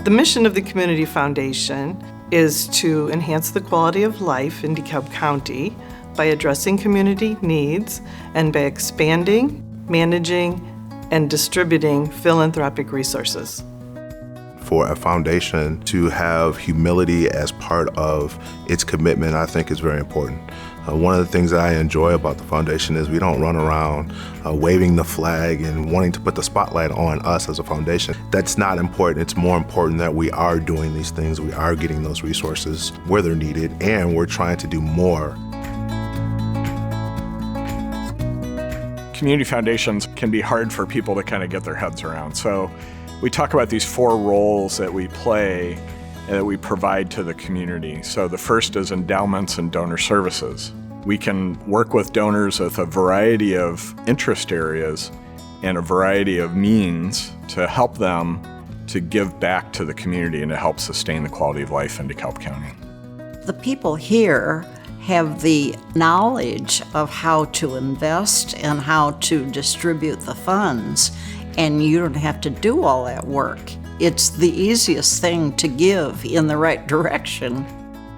The mission of the Community Foundation is to enhance the quality of life in DeKalb County by addressing community needs and by expanding, managing, and distributing philanthropic resources. For a foundation to have humility as part of its commitment, I think is very important. One of the things that I enjoy about the foundation is we don't run around waving the flag and wanting to put the spotlight on us as a foundation. That's not important. It's more important that we are doing these things, we are getting those resources where they're needed, and we're trying to do more. Community foundations can be hard for people to kind of get their heads around. So we talk about these 4 roles that we play and that we provide to the community. So the first is endowments and donor services. We can work with donors with a variety of interest areas and a variety of means to help them to give back to the community and to help sustain the quality of life in DeKalb County. The people here have the knowledge of how to invest and how to distribute the funds, and you don't have to do all that work. It's the easiest thing to give in the right direction.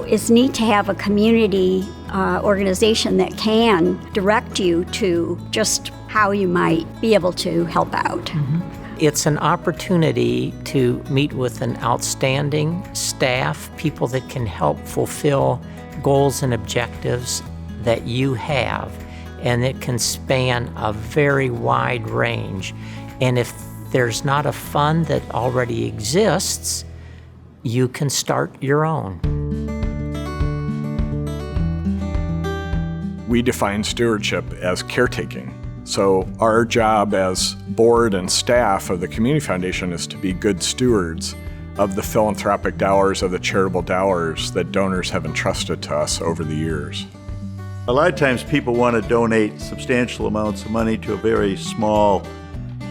It's neat to have a community organization that can direct you to just how you might be able to help out. Mm-hmm. It's an opportunity to meet with an outstanding staff, people that can help fulfill goals and objectives that you have, and it can span a very wide range. And if there's not a fund that already exists, you can start your own. We define stewardship as caretaking. So our job as board and staff of the Community Foundation is to be good stewards of the philanthropic dollars, of the charitable dollars that donors have entrusted to us over the years. A lot of times people want to donate substantial amounts of money to a very small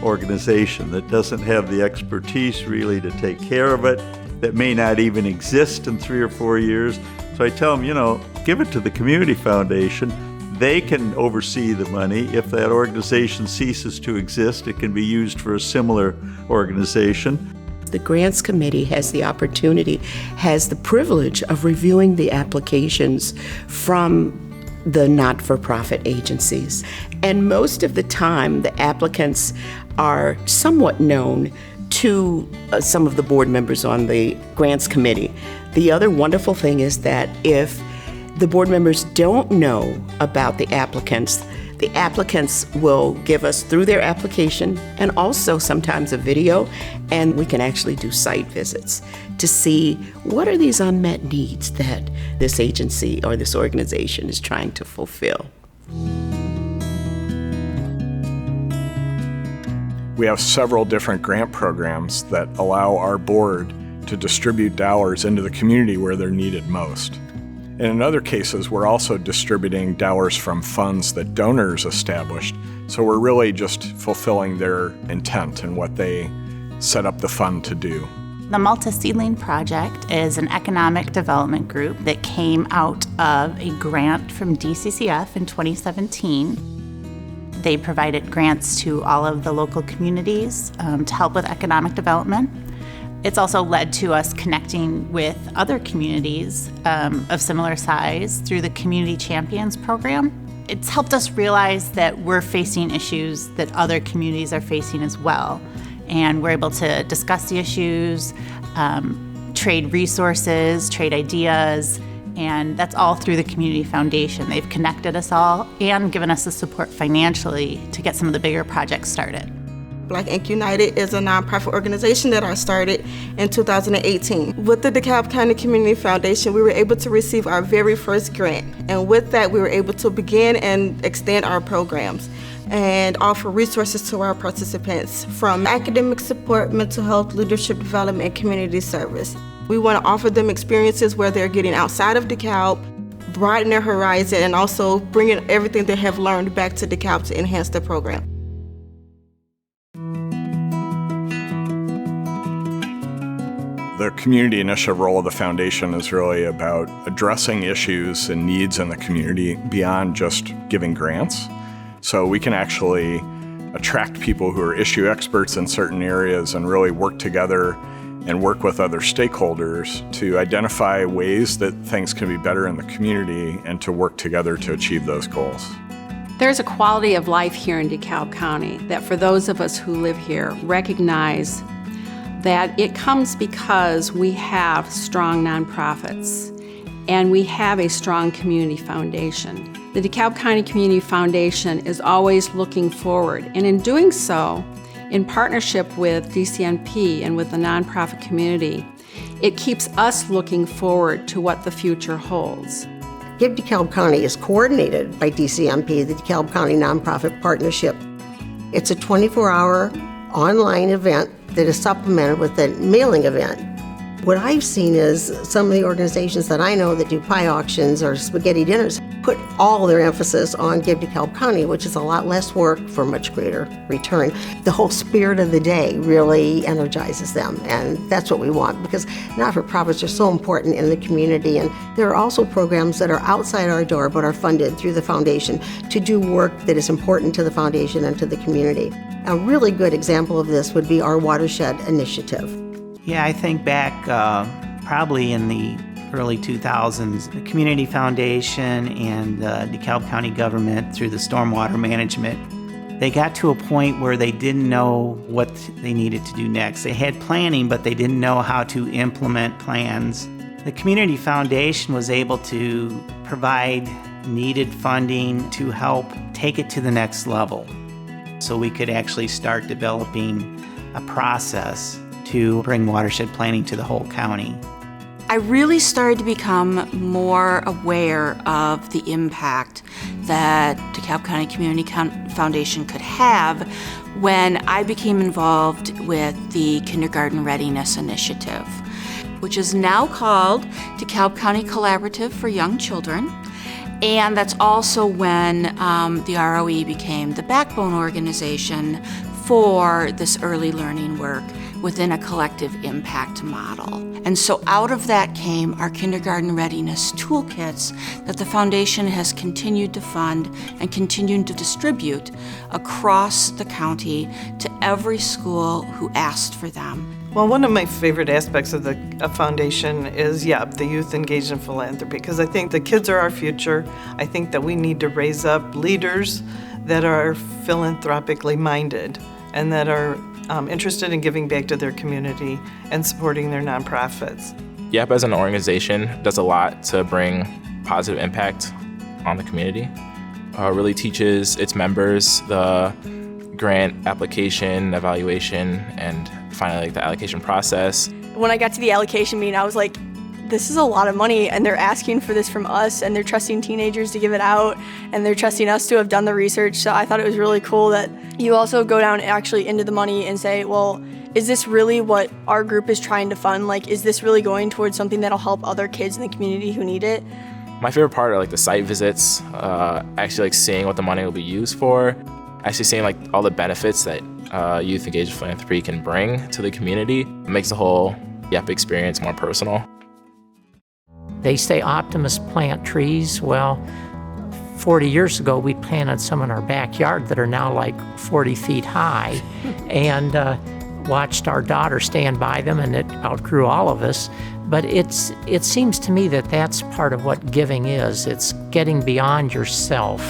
organization that doesn't have the expertise really to take care of it, that may not even exist in 3 or 4 years. So I tell them, give it to the Community Foundation. They can oversee the money. If that organization ceases to exist, it can be used for a similar organization. The Grants Committee has the privilege of reviewing the applications from the not-for-profit agencies. And most of the time, the applicants are somewhat known to some of the board members on the Grants Committee. The other wonderful thing is that if the board members don't know about the applicants will give us through their application and also sometimes a video, and we can actually do site visits to see what are these unmet needs that this agency or this organization is trying to fulfill. We have several different grant programs that allow our board to distribute dollars into the community where they're needed most. And in other cases, we're also distributing dollars from funds that donors established. So we're really just fulfilling their intent and what they set up the fund to do. The Malta Seedling Project is an economic development group that came out of a grant from DCCF in 2017. They provided grants to all of the local communities to help with economic development. It's also led to us connecting with other communities of similar size through the Community Champions program. It's helped us realize that we're facing issues that other communities are facing as well. And we're able to discuss the issues, trade resources, trade ideas, and that's all through the Community Foundation. They've connected us all and given us the support financially to get some of the bigger projects started. Black Ink United is a nonprofit organization that I started in 2018. With the DeKalb County Community Foundation, we were able to receive our very first grant. And with that, we were able to begin and extend our programs and offer resources to our participants from academic support, mental health, leadership development, and community service. We want to offer them experiences where they're getting outside of DeKalb, broaden their horizon, and also bringing everything they have learned back to DeKalb to enhance their program. The community initiative role of the foundation is really about addressing issues and needs in the community beyond just giving grants. So we can actually attract people who are issue experts in certain areas and really work together and work with other stakeholders to identify ways that things can be better in the community and to work together to achieve those goals. There's a quality of life here in DeKalb County that for those of us who live here recognize that it comes because we have strong nonprofits and we have a strong community foundation. The DeKalb County Community Foundation is always looking forward, and in doing so, in partnership with DCNP and with the nonprofit community, it keeps us looking forward to what the future holds. Give DeKalb County is coordinated by DCNP, the DeKalb County Nonprofit Partnership. It's a 24-hour online event that is supplemented with a mailing event. What I've seen is some of the organizations that I know that do pie auctions or spaghetti dinners put all their emphasis on Give DeKalb County, which is a lot less work for much greater return. The whole spirit of the day really energizes them, and that's what we want, because not-for-profits are so important in the community, and there are also programs that are outside our door but are funded through the foundation to do work that is important to the foundation and to the community. A really good example of this would be our Watershed Initiative. Yeah, I think back probably in the early 2000s, the Community Foundation and the DeKalb County government through the stormwater management, they got to a point where they didn't know what they needed to do next. They had planning, but they didn't know how to implement plans. The Community Foundation was able to provide needed funding to help take it to the next level, so we could actually start developing a process to bring watershed planning to the whole county. I really started to become more aware of the impact that DeKalb County Community Foundation could have when I became involved with the Kindergarten Readiness Initiative, which is now called DeKalb County Collaborative for Young Children. And that's also when the ROE became the backbone organization for this early learning work within a collective impact model. And so out of that came our kindergarten readiness toolkits that the foundation has continued to fund and continued to distribute across the county to every school who asked for them. Well, one of my favorite aspects of the foundation is, the youth engaged in philanthropy, because I think the kids are our future. I think that we need to raise up leaders that are philanthropically minded and that are interested in giving back to their community and supporting their nonprofits. YEP as an organization does a lot to bring positive impact on the community. Really teaches its members the grant application, evaluation, and finally the allocation process. When I got to the allocation meeting, I was like, this is a lot of money, and they're asking for this from us, and they're trusting teenagers to give it out, and they're trusting us to have done the research. So I thought it was really cool that you also go down actually into the money and say, well, is this really what our group is trying to fund? Like, is this really going towards something that'll help other kids in the community who need it? My favorite part are the site visits, actually seeing what the money will be used for, actually seeing all the benefits that youth engaged philanthropy can bring to the community. It makes the whole YEP experience more personal. They say optimists plant trees. Well, 40 years ago, we planted some in our backyard that are now 40 feet high, and watched our daughter stand by them, and it outgrew all of us. But it seems to me that that's part of what giving is. It's getting beyond yourself.